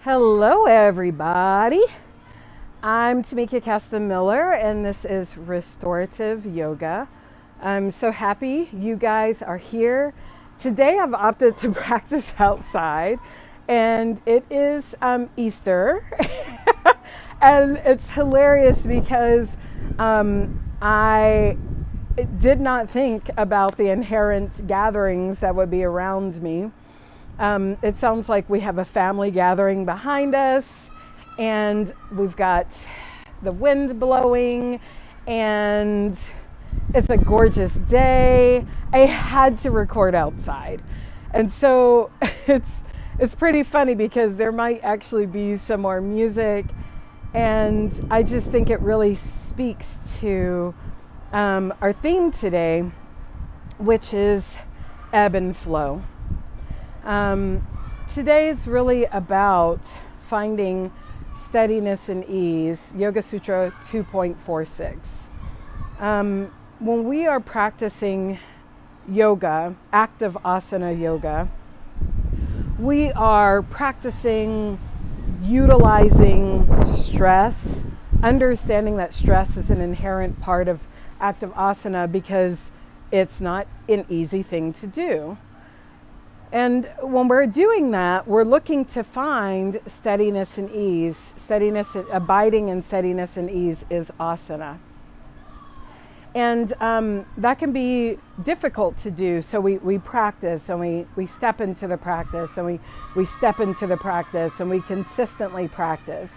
Hello everybody, I'm Tamika Caston-Miller and this is Restorative Yoga. I'm so happy you guys are here. Today I've opted to practice outside and it is Easter and it's hilarious because I did not think about the inherent gatherings that would be around me. It sounds like we have a family gathering behind us and we've got the wind blowing and it's a gorgeous day. I had to record outside. And so it's pretty funny because there might actually be some more music and I just think it really speaks to our theme today, which is ebb and flow. Today is really about finding steadiness and ease, Yoga Sutra 2.46. When we are practicing yoga, active asana yoga, we are practicing utilizing stress, understanding that stress is an inherent part of active asana because it's not an easy thing to do. And when we're doing that, we're looking to find steadiness and ease. Steadiness, abiding in steadiness and ease is asana. And that can be difficult to do. So we practice and we step into the practice and we step into the practice and we consistently practice.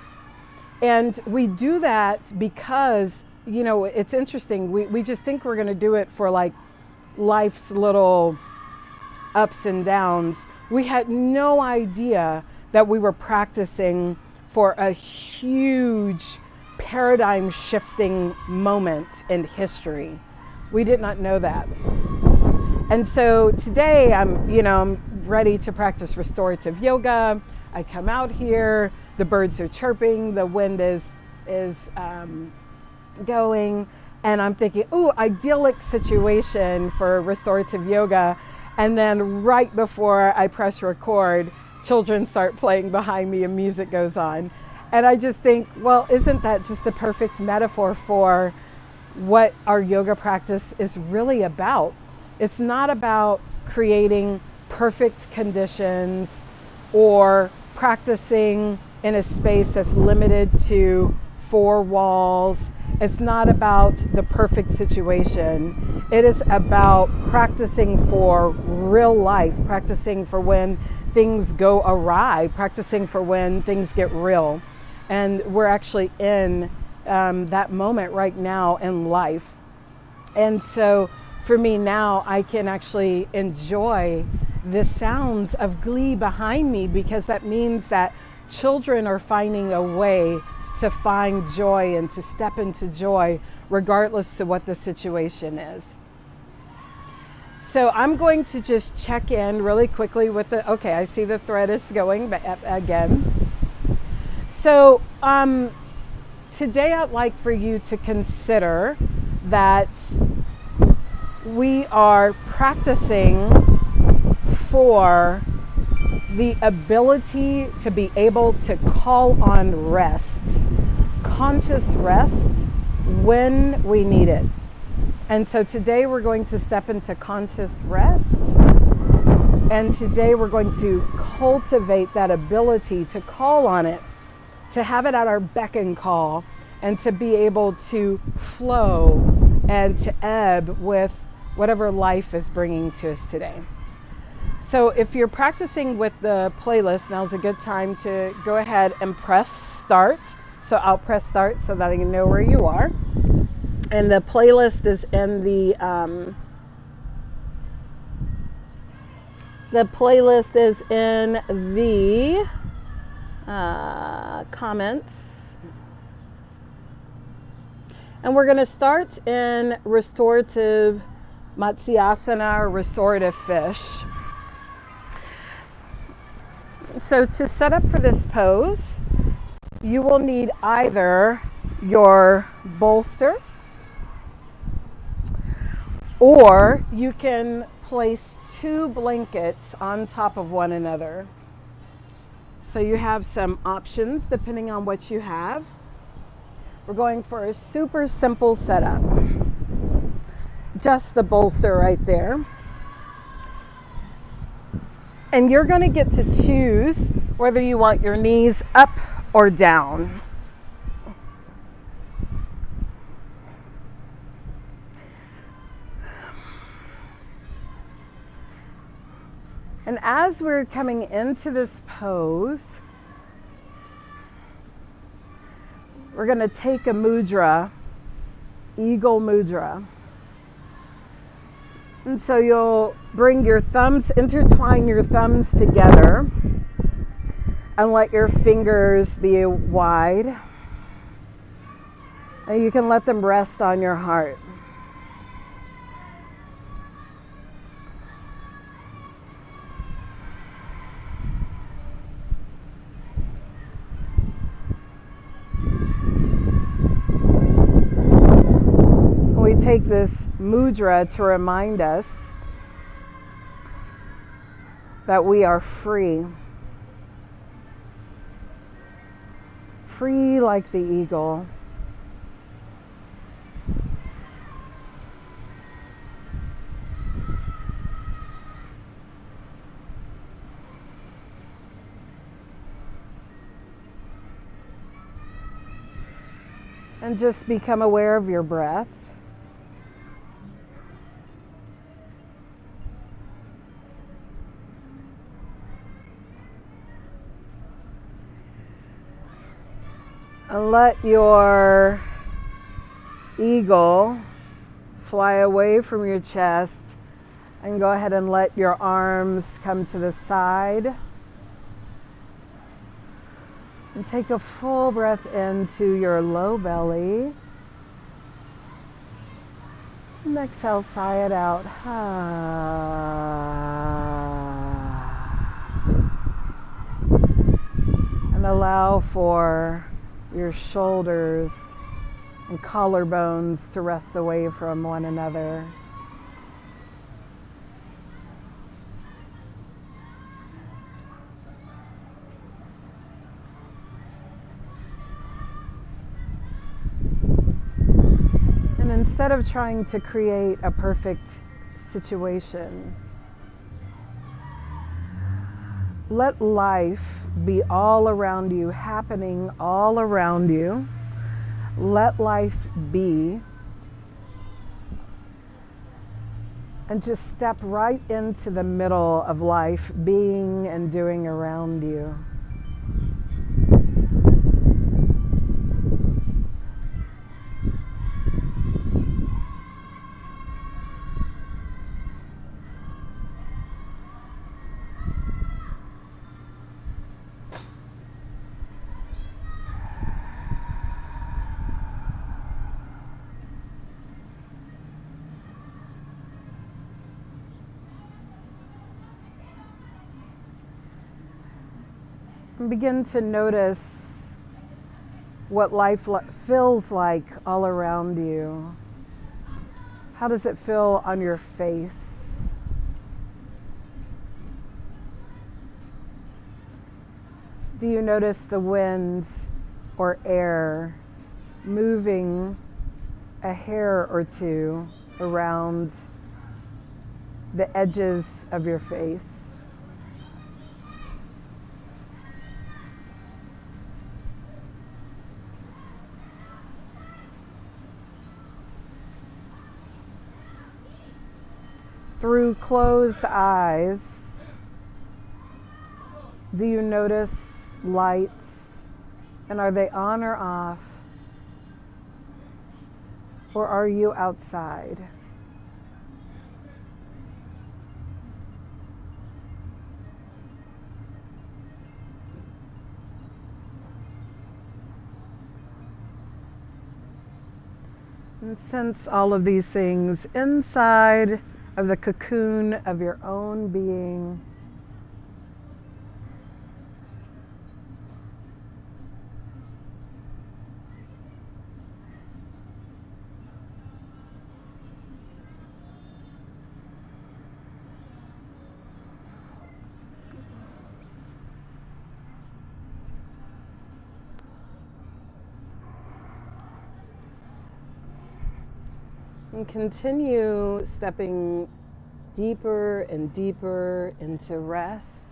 And we do that because, you know, it's interesting. We just think we're going to do it for like life's little ups and downs. We had no idea that we were practicing for a huge paradigm shifting moment in history. We did not know that. And so today I'm ready to practice restorative yoga. I come out here, the birds are chirping, the wind is going, and I'm thinking, ooh, idyllic situation for restorative yoga. And then right before I press record, children start playing behind me and music goes on. And I just think, well, isn't that just the perfect metaphor for what our yoga practice is really about? It's not about creating perfect conditions or practicing in a space that's limited to four walls. It's not about the perfect situation. It is about practicing for real life, practicing for when things go awry, practicing for when things get real. And we're actually in that moment right now in life. And so for me now, I can actually enjoy the sounds of glee behind me because that means that children are finding a way to find joy and to step into joy regardless of what the situation is. So I'm going to just check in really quickly with okay, I see the thread is going again. So today I'd like for you to consider that we are practicing for the ability to be able to call on rest, conscious rest when we need it. And so today we're going to step into conscious rest. And today we're going to cultivate that ability to call on it, to have it at our beck and call, and to be able to flow and to ebb with whatever life is bringing to us today. So if you're practicing with the playlist, now's a good time to go ahead and press start. So I'll press start so that I can know where you are. And the playlist is in the comments. And we're going to start in restorative Matsyasana or restorative fish. So to set up for this pose, you will need either your bolster or you can place two blankets on top of one another. So you have some options depending on what you have. We're going for a super simple setup. Just the bolster right there. And you're going to get to choose whether you want your knees up or down. And as we're coming into this pose, we're going to take a mudra, eagle mudra. And so you'll bring your thumbs, intertwine your thumbs together and let your fingers be wide. And you can let them rest on your heart. We take this mudra to remind us that we are free. Free like the eagle. And just become aware of your breath. And let your eagle fly away from your chest, and go ahead and let your arms come to the side. And take a full breath into your low belly. And exhale, sigh it out. And allow for your shoulders and collarbones to rest away from one another. And instead of trying to create a perfect situation, let life be all around you, happening all around you. Let life be. And just step right into the middle of life, being and doing around you. And begin to notice what life feels like all around you. How does it feel on your face? Do you notice the wind or air moving a hair or two around the edges of your face? Through closed eyes, do you notice lights? And are they on or off? Or are you outside? And sense all of these things inside of the cocoon of your own being. And continue stepping deeper and deeper into rest.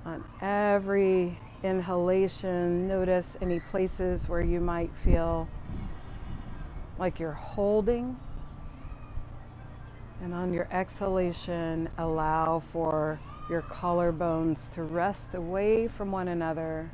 On every inhalation, notice any places where you might feel like you're holding. And on your exhalation, allow for your collarbones to rest away from one another.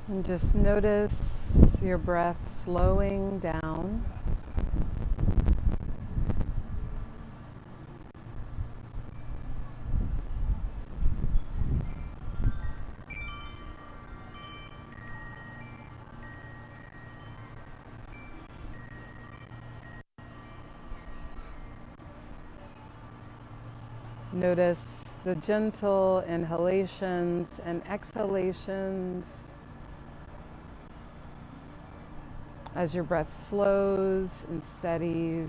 And just notice your breath slowing down. Notice the gentle inhalations and exhalations as your breath slows and steadies.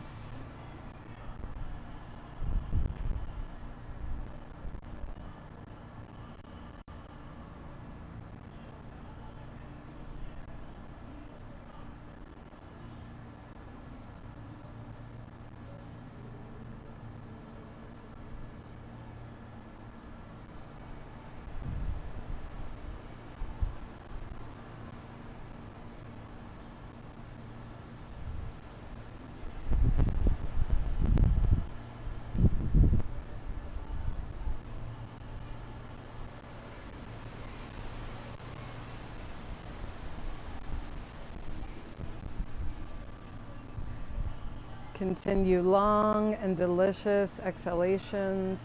Continue long and delicious exhalations.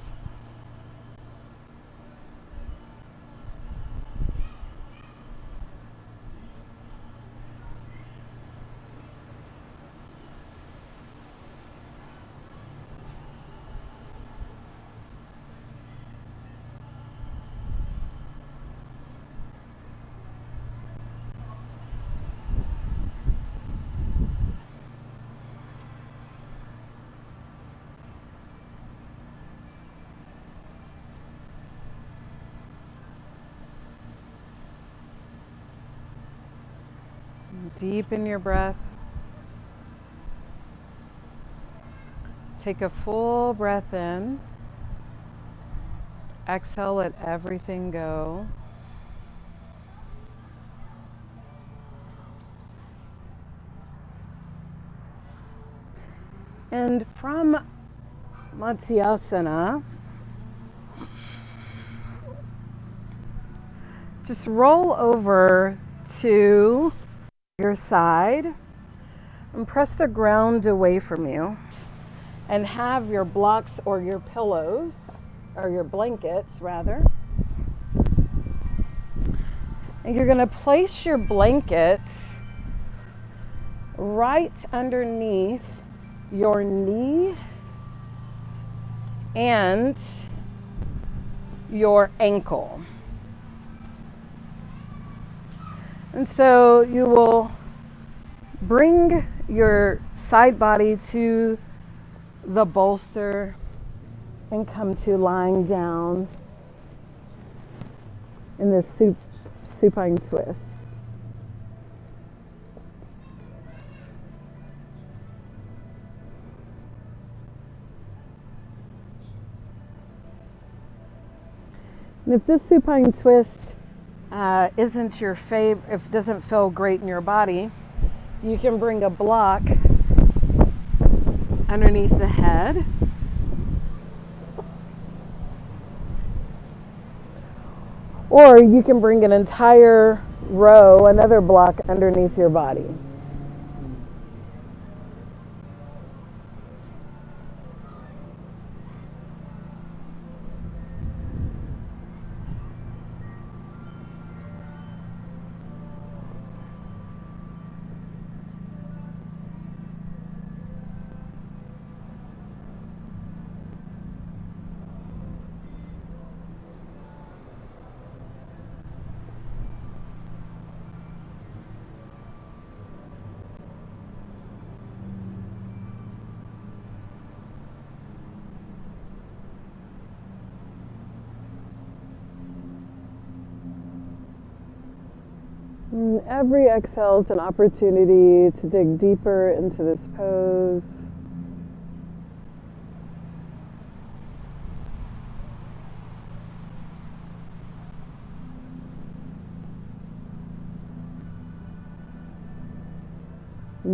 Deepen your breath. Take a full breath in. Exhale, let everything go. And from Matsyasana, just roll over to your side and press the ground away from you, and have your blocks or your pillows, or your blankets rather, and you're going to place your blankets right underneath your knee and your ankle. And so you will bring your side body to the bolster and come to lying down in this supine twist. And if this supine twist isn't your favorite, if it doesn't feel great in your body, you can bring a block underneath the head. Or you can bring an entire row, another block underneath your body. And every exhale is an opportunity to dig deeper into this pose.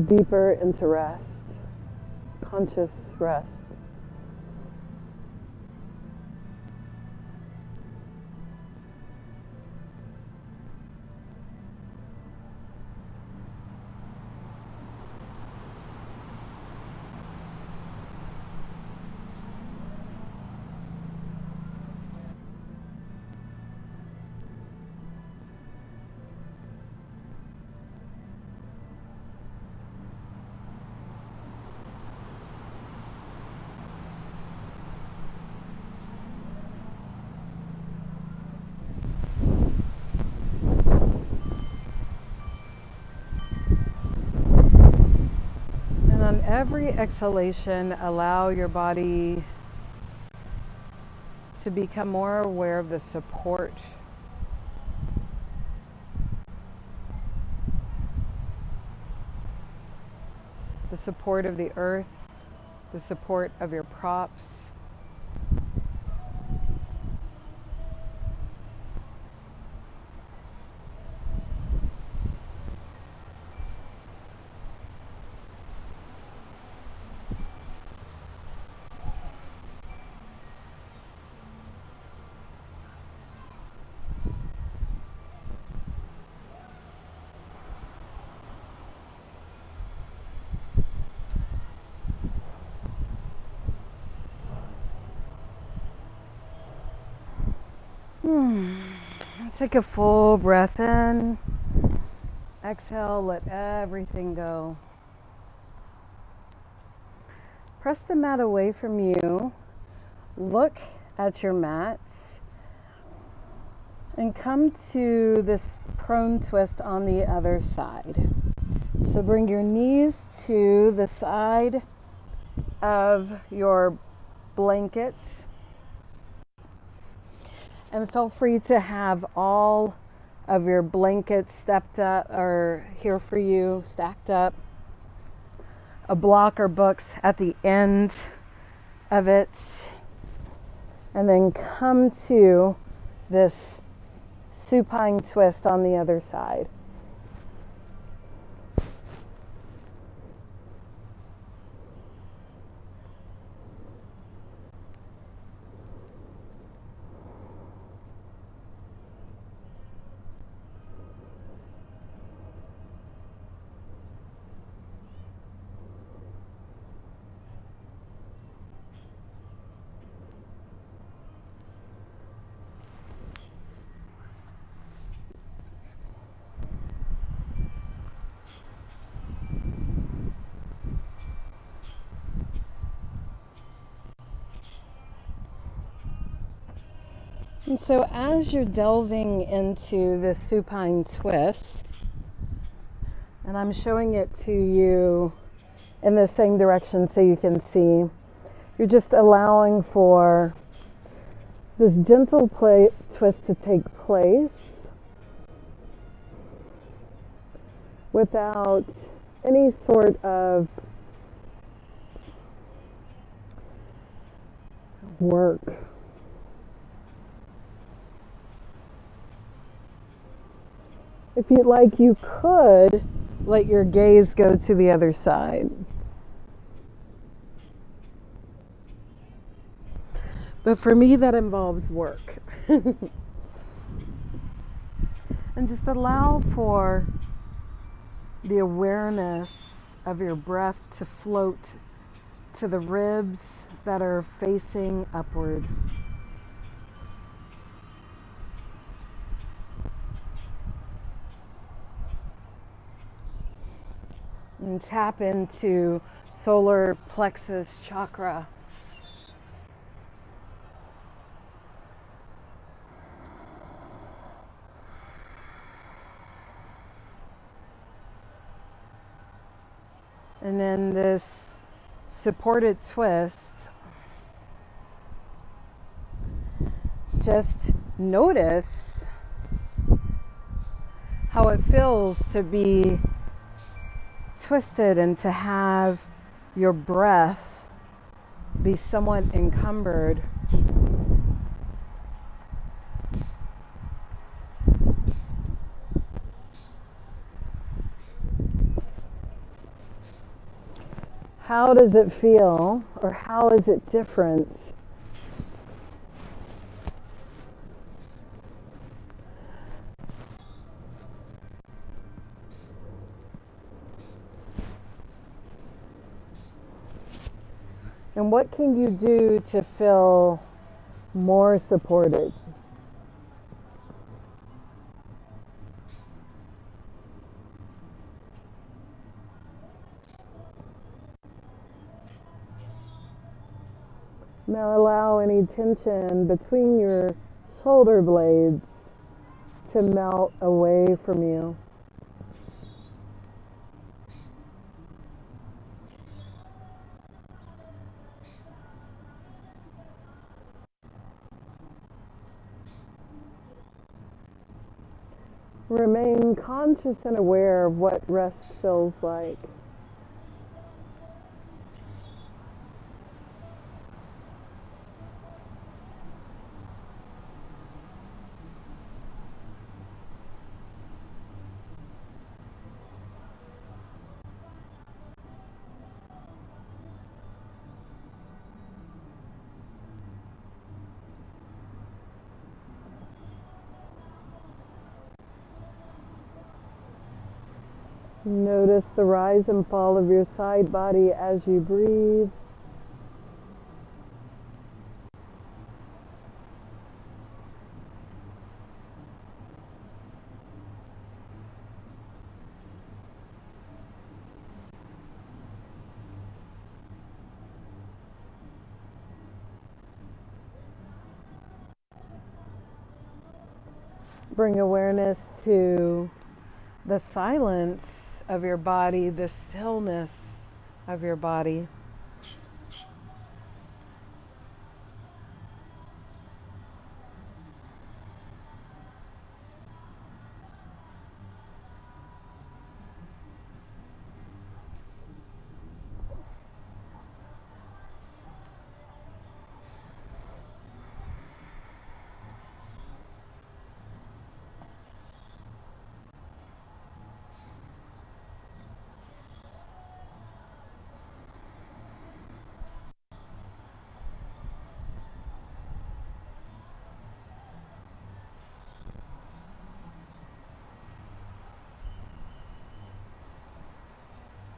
Deeper into rest, conscious rest. On every exhalation, allow your body to become more aware of the support. The support of the earth, the support of your props. Take a full breath in. Exhale, let everything go. Press the mat away from you. Look at your mat. And come to this prone twist on the other side. So bring your knees to the side of your blanket. And feel free to have all of your blankets stepped up or here for you, stacked up. A block or books at the end of it. And then come to this supine twist on the other side. And so as you're delving into this supine twist, and I'm showing it to you in the same direction so you can see, you're just allowing for this gentle twist to take place without any sort of work. If you'd like, you could let your gaze go to the other side. But for me, that involves work. And just allow for the awareness of your breath to float to the ribs that are facing upward. And tap into solar plexus chakra. And then this supported twist, just notice how it feels to be twisted and to have your breath be somewhat encumbered. How does it feel, or how is it different? And what can you do to feel more supported? Now allow any tension between your shoulder blades to melt away from you. Remain conscious and aware of what rest feels like. Notice the rise and fall of your side body as you breathe. Bring awareness to the silence of your body, the stillness of your body.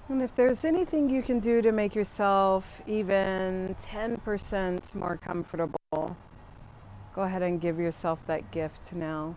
And if there's anything you can do to make yourself even 10% more comfortable, go ahead and give yourself that gift now.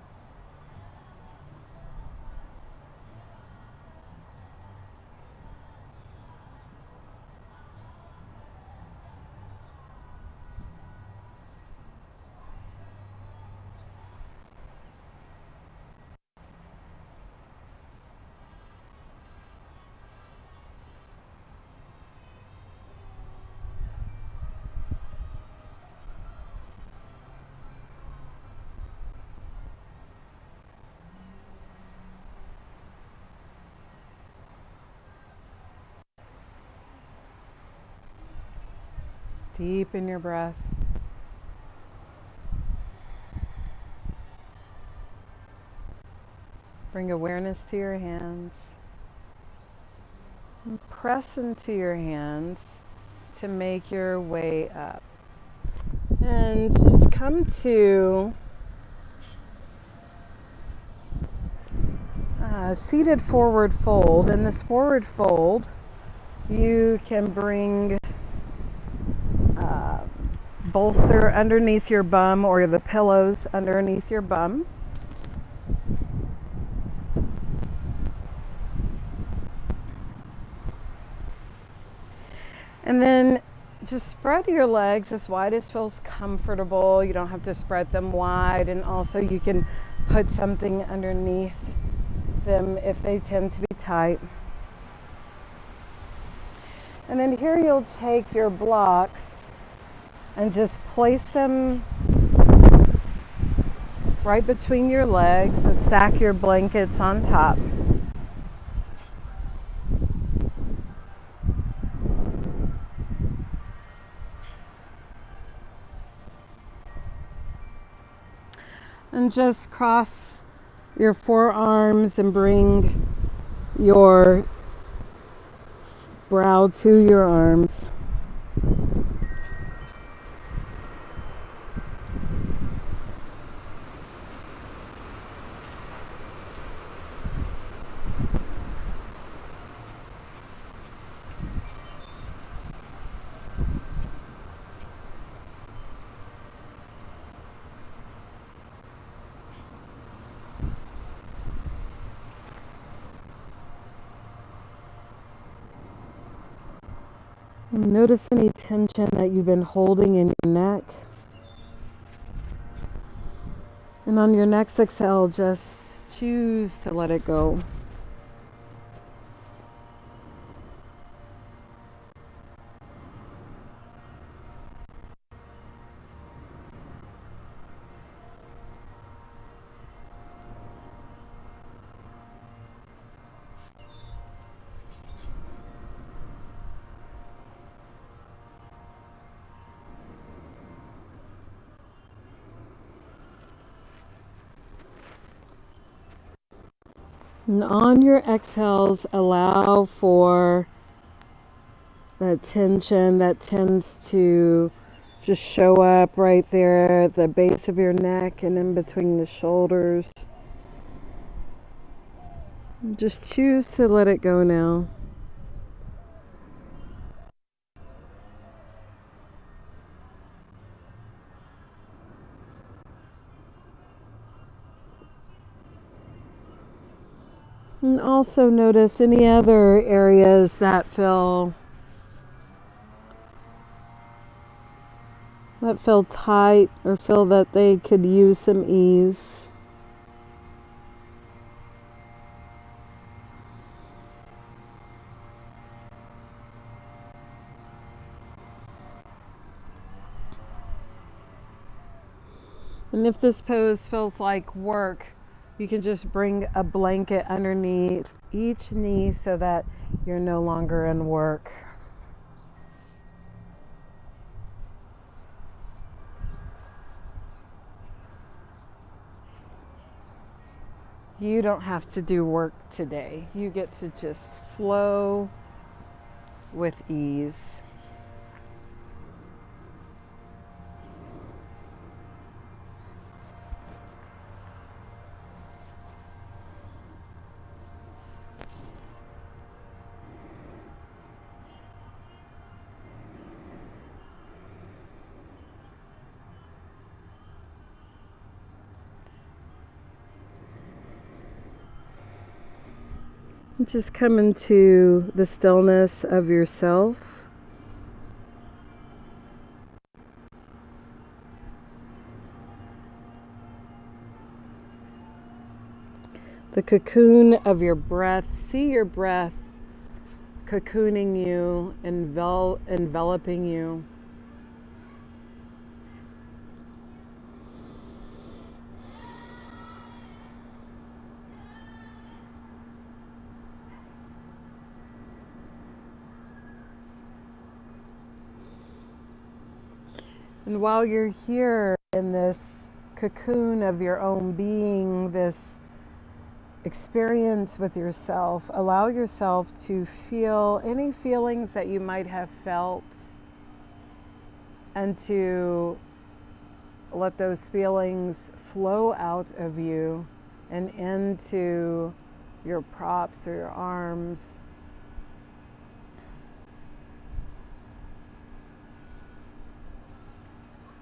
Deepen your breath. Bring awareness to your hands. And press into your hands to make your way up. And just come to seated forward fold. In this forward fold, you can bring bolster underneath your bum or the pillows underneath your bum. And then just spread your legs as wide as feels comfortable. You don't have to spread them wide, and also you can put something underneath them if they tend to be tight. And then here you'll take your blocks and just place them right between your legs and stack your blankets on top. And just cross your forearms and bring your brow to your arms. Notice any tension that you've been holding in your neck. And on your next exhale, just choose to let it go. And on your exhales, allow for that tension that tends to just show up right there at the base of your neck and in between the shoulders. Just choose to let it go now. And also notice any other areas that feel tight or feel that they could use some ease. And if this pose feels like work, you can just bring a blanket underneath each knee so that you're no longer in work. You don't have to do work today. You get to just flow with ease. Just come into the stillness of yourself. The cocoon of your breath. See your breath cocooning you, enveloping you. And while you're here in this cocoon of your own being, this experience with yourself. Allow yourself to feel any feelings that you might have felt, and to let those feelings flow out of you and into your props or your arms.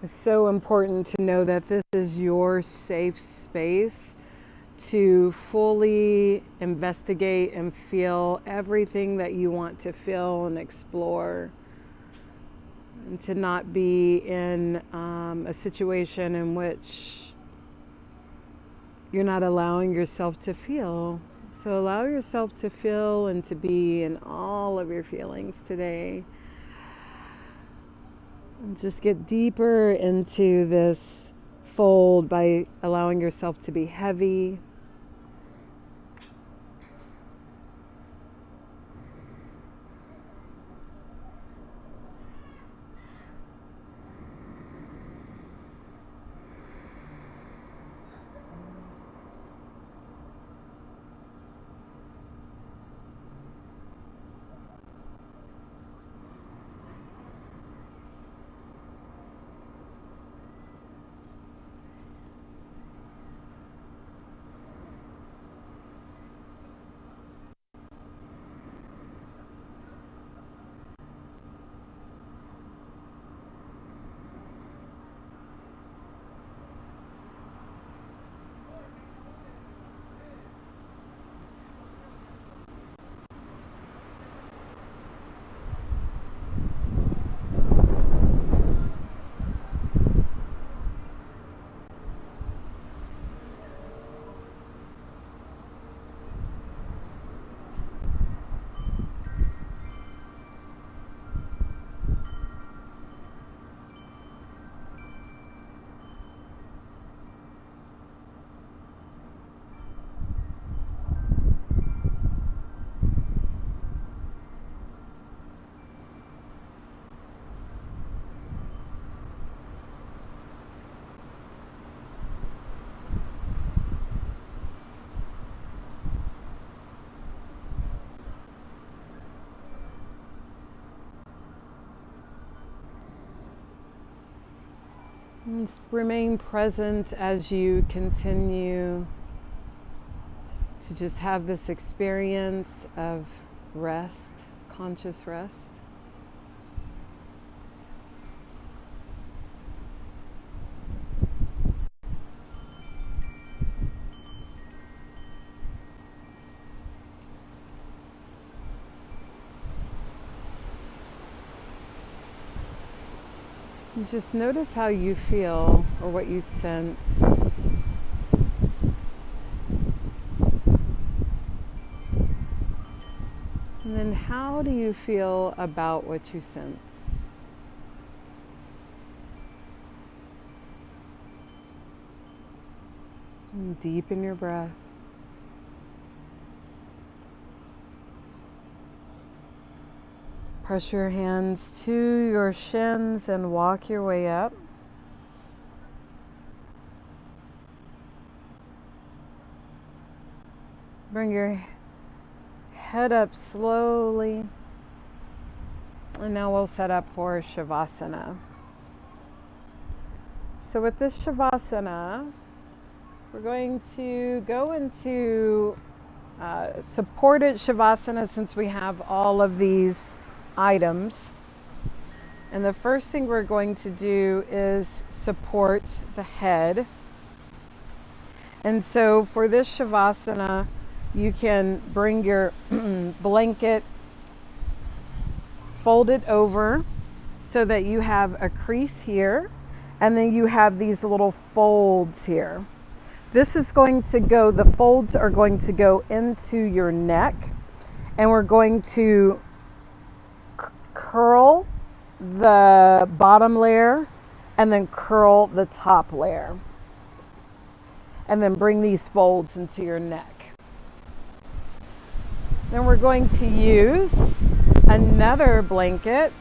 It's so important to know that this is your safe space to fully investigate and feel everything that you want to feel and explore, and to not be in a situation in which you're not allowing yourself to feel. So allow yourself to feel and to be in all of your feelings today. And just get deeper into this fold by allowing yourself to be heavy. And remain present as you continue to just have this experience of rest, conscious rest. And just notice how you feel or what you sense. And then how do you feel about what you sense? And deepen your breath. Press your hands to your shins and walk your way up. Bring your head up slowly. And now we'll set up for Shavasana. So with this Shavasana, we're going to go into supported Shavasana, since we have all of these items. And the first thing we're going to do is support the head. And so for this Shavasana, you can bring your blanket, fold it over so that you have a crease here, and then you have these little folds here. This is going to go, the folds are going to go into your neck, and we're going to curl the bottom layer and then curl the top layer, and then bring these folds into your neck. Then we're going to use another blanket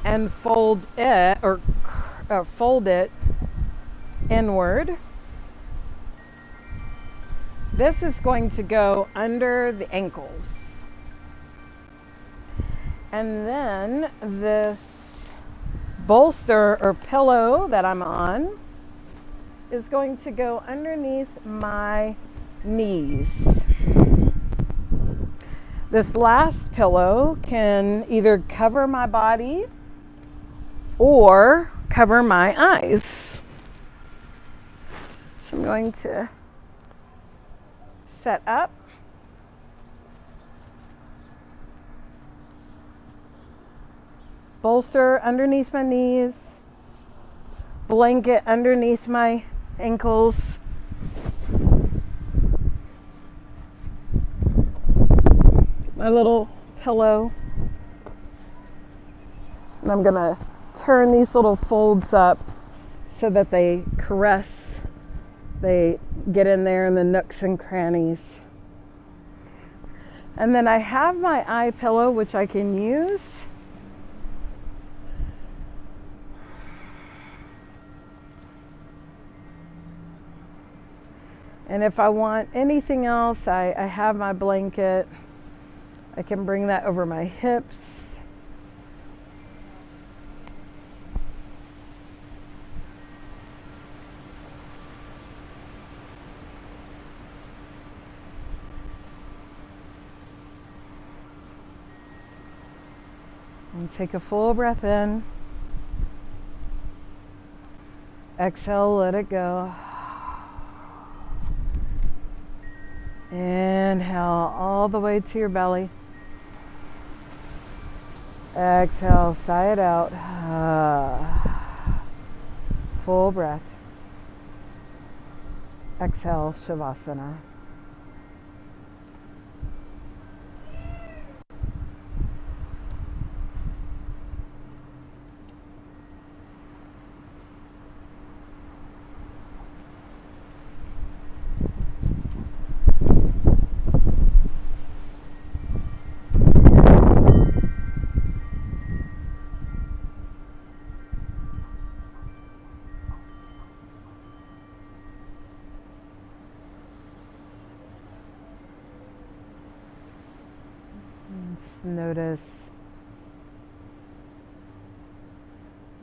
and fold it, or fold it inward. This is going to go under the ankles. And then this bolster or pillow that I'm on is going to go underneath my knees. This last pillow can either cover my body or cover my eyes. So I'm going to set up. Bolster underneath my knees, blanket underneath my ankles. My little pillow. And I'm gonna turn these little folds up so that they caress, they get in there in the nooks and crannies. And then I have my eye pillow, which I can use. And if I want anything else, I have my blanket. I can bring that over my hips. And take a full breath in. Exhale, let it go. Inhale all the way to your belly. Exhale, sigh it out. Full breath. Exhale, Shavasana. Just notice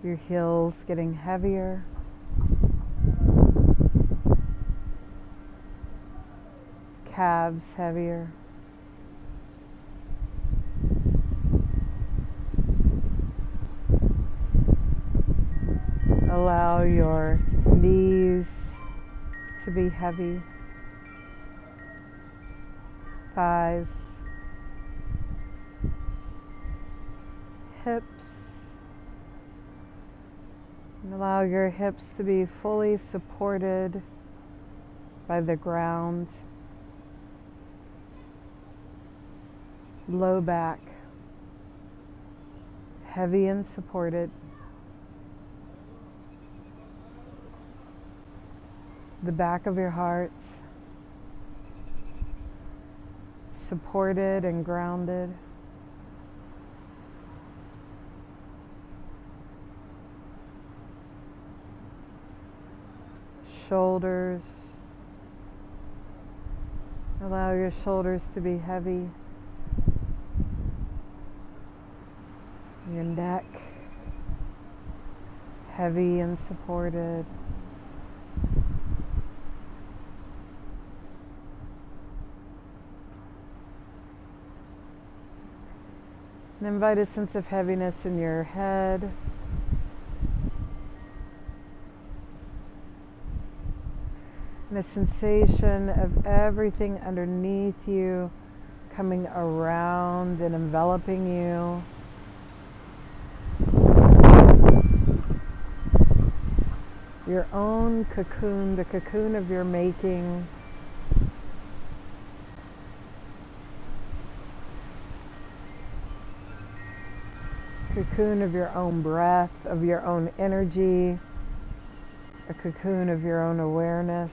your heels getting heavier. Calves heavier. Allow your knees to be heavy. Thighs. Hips, and allow your hips to be fully supported by the ground. Low back, heavy and supported. The back of your heart, supported and grounded. Shoulders. Allow your shoulders to be heavy. Your neck, heavy and supported. And invite a sense of heaviness in your head. And a sensation of everything underneath you coming around and enveloping you. Your own cocoon, the cocoon of your making. Cocoon of your own breath, of your own energy. A cocoon of your own awareness.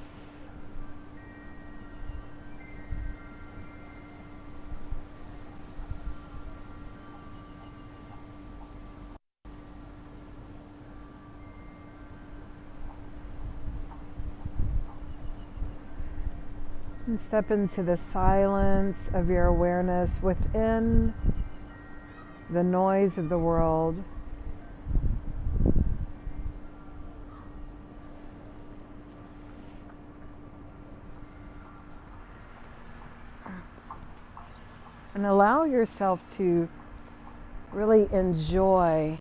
And step into the silence of your awareness within the noise of the world. And allow yourself to really enjoy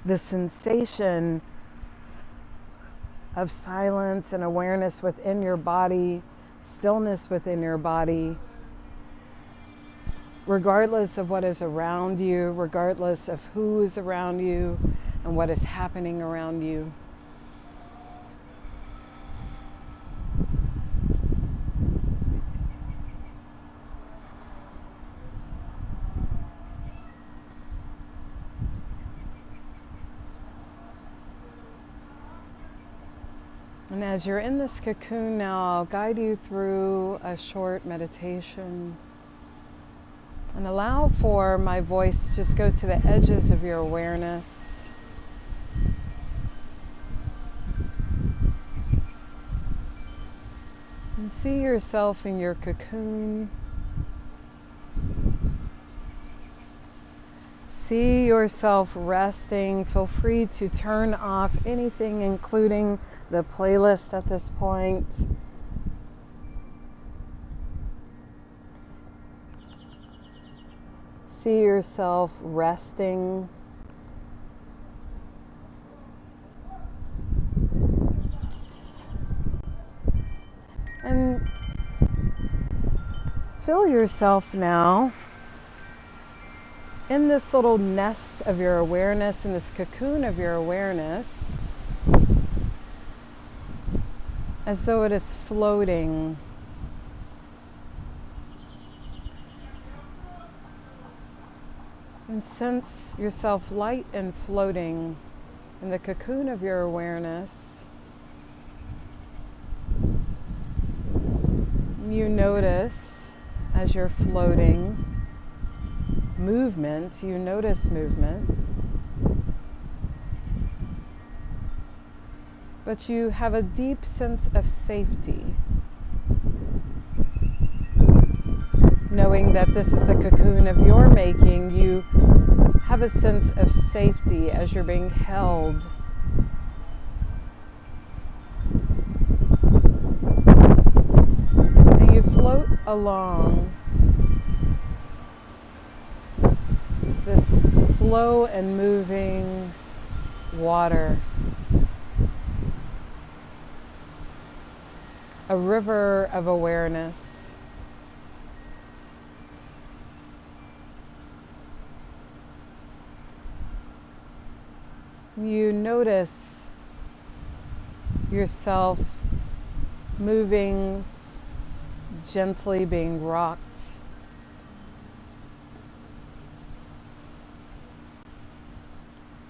the sensation of silence and awareness within your body, stillness within your body, regardless of what is around you, regardless of who is around you and what is happening around you. And as you're in this cocoon now, I'll guide you through a short meditation. And allow for my voice to just go to the edges of your awareness. And see yourself in your cocoon. See yourself resting. Feel free to turn off anything, including the playlist at this point. See yourself resting. And feel yourself now in this little nest of your awareness, in this cocoon of your awareness, as though it is floating. And sense yourself light and floating in the cocoon of your awareness. You notice as you're floating movement, you notice movement, but you have a deep sense of safety, knowing that this is the cocoon of your making. You have a sense of safety as you're being held. And you float along this slow and moving water, a river of awareness. You notice yourself moving gently, being rocked.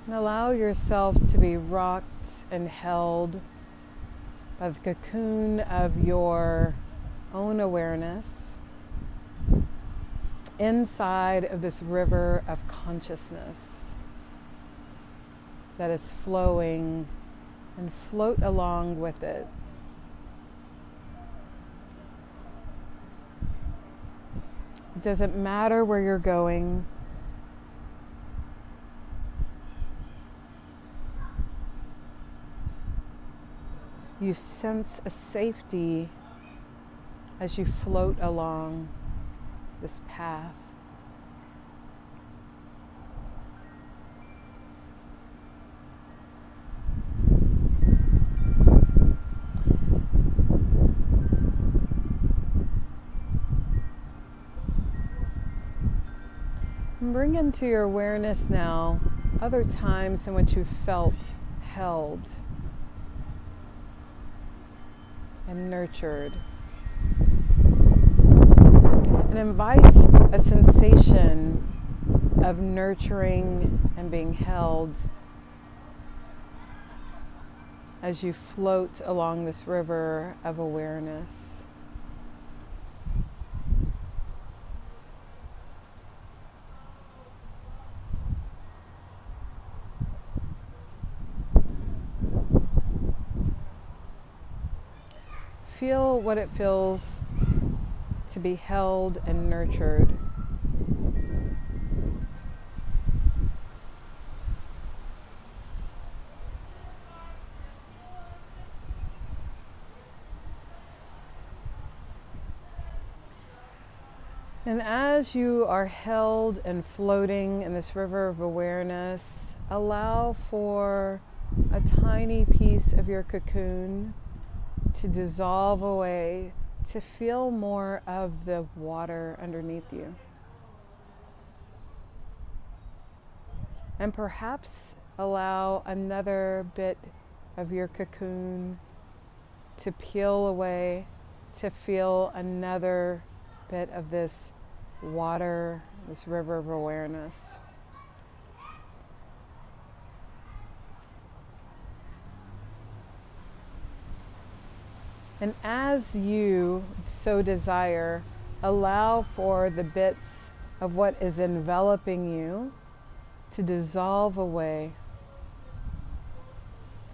And allow yourself to be rocked and held by the cocoon of your own awareness inside of this river of consciousness that is flowing, and float along with it. It doesn't matter where you're going. You sense a safety as you float along this path. And bring into your awareness now other times in which you felt held and nurtured. And invite a sensation of nurturing and being held as you float along this river of awareness. feel what it feels to be held and nurtured. And as you are held and floating in this river of awareness, allow for a tiny piece of your cocoon to dissolve away, to feel more of the water underneath you. And perhaps allow another bit of your cocoon to peel away, to feel another bit of this water, this river of awareness. And as you so desire, allow for the bits of what is enveloping you to dissolve away.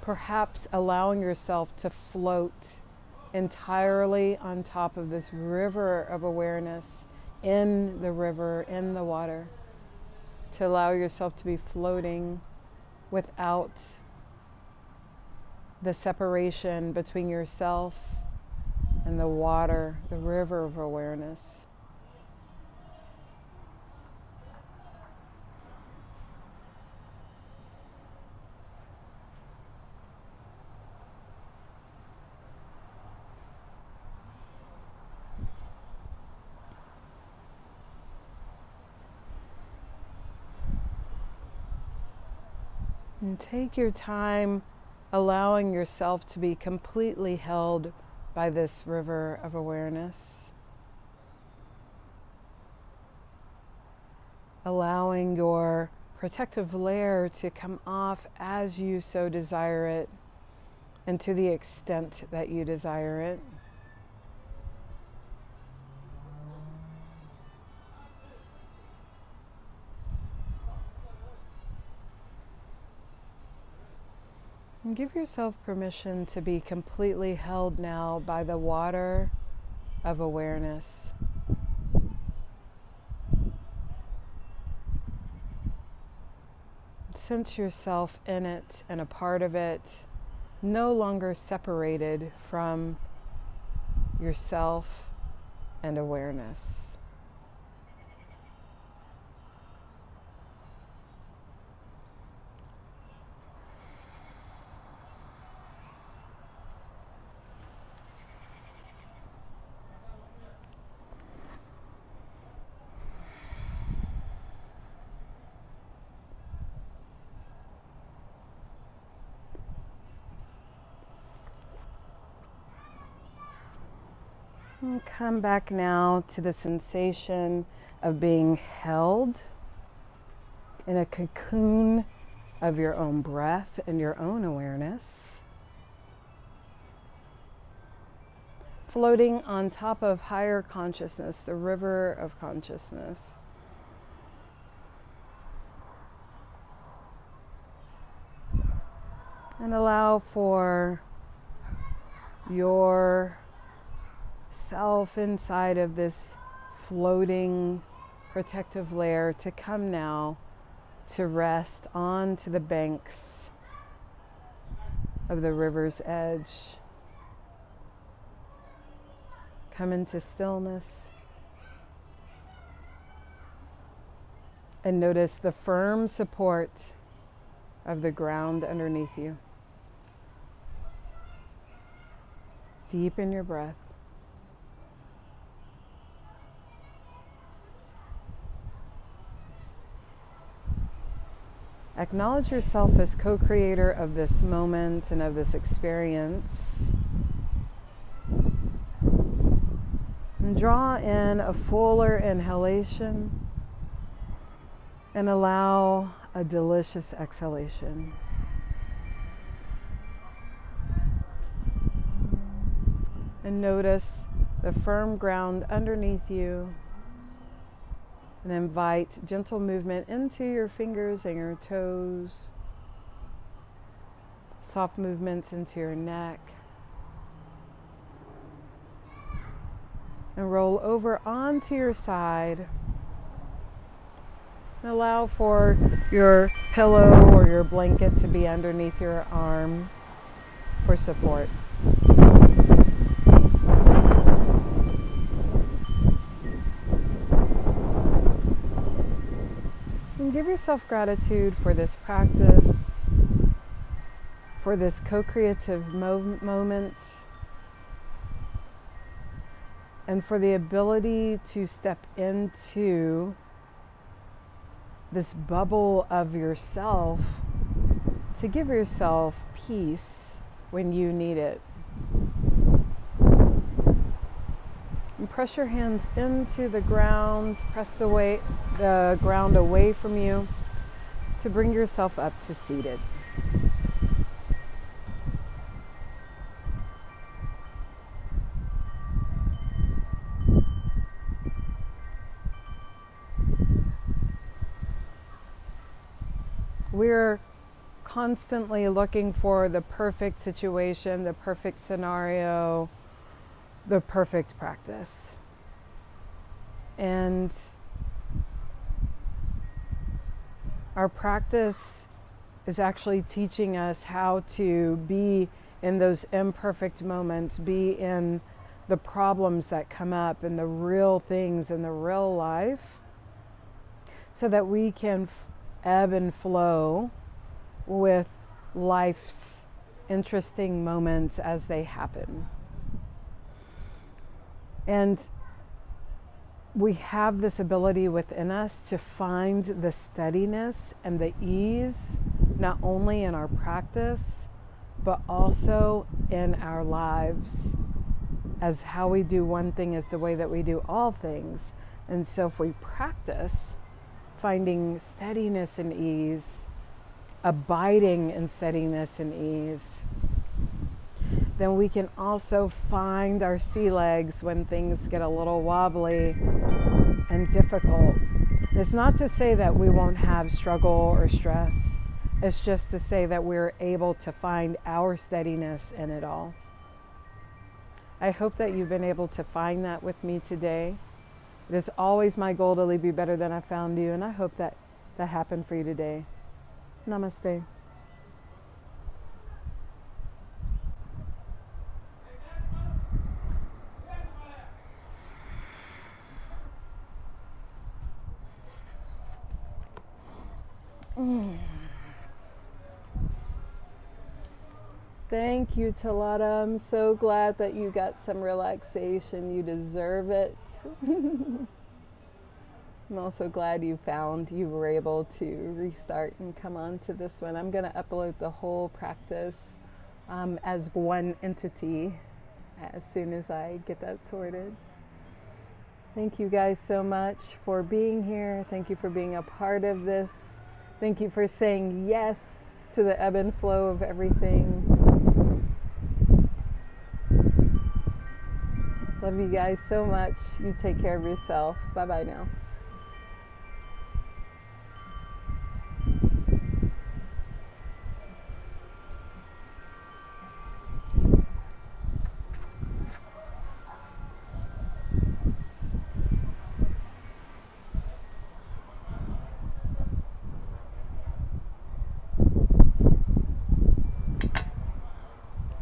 Perhaps allowing yourself to float entirely on top of this river of awareness, in the river, in the water, to allow yourself to be floating without the separation between yourself and the water, the river of awareness. And take your time allowing yourself to be completely held by this river of awareness. Allowing your protective layer to come off as you so desire it, and to the extent that you desire it. And give yourself permission to be completely held now by the water of awareness. Sense yourself in it and a part of it, no longer separated from yourself and awareness. And come back now to the sensation of being held in a cocoon of your own breath and your own awareness, floating on top of higher consciousness, the river of consciousness. And allow for your self inside of this floating protective layer to come now to rest onto the banks of the river's edge. Come into stillness and notice the firm support of the ground underneath you. Deepen your breath. Acknowledge yourself as co-creator of this moment and of this experience. And draw in a fuller inhalation and allow a delicious exhalation. And notice the firm ground underneath you. And invite gentle movement into your fingers and your toes. Soft movements into your neck. and roll over onto your side. Allow for your pillow or your blanket to be underneath your arm for support. And give yourself gratitude for this practice, for this co-creative moment, and for the ability to step into this bubble of yourself to give yourself peace when you need it. And press your hands into the ground, press the ground away from you to bring yourself up to seated. We're constantly looking for the perfect situation, the perfect scenario, the perfect practice. And our practice is actually teaching us how to be in those imperfect moments, be in the problems that come up and the real things in the real life, so that we can ebb and flow with life's interesting moments as they happen. And we have this ability within us to find the steadiness and the ease, not only in our practice, but also in our lives, as how we do one thing is the way that we do all things. And so if we practice finding steadiness and ease, abiding in steadiness and ease, then we can also find our sea legs when things get a little wobbly and difficult. It's not to say that we won't have struggle or stress. It's just to say that we're able to find our steadiness in it all. I hope that you've been able to find that with me today. It is always my goal to leave you better than I found you, and I hope that that happened for you today. Namaste. Thank you, Talata. I'm so glad that you got some relaxation. You deserve it. I'm also glad you were able to restart and come on to this one. I'm going to upload the whole practice as one entity as soon as I get that sorted. Thank you guys so much for being here. Thank you for being a part of this. Thank you for saying yes to the ebb and flow of everything. Love you guys so much. You take care of yourself. Bye-bye now.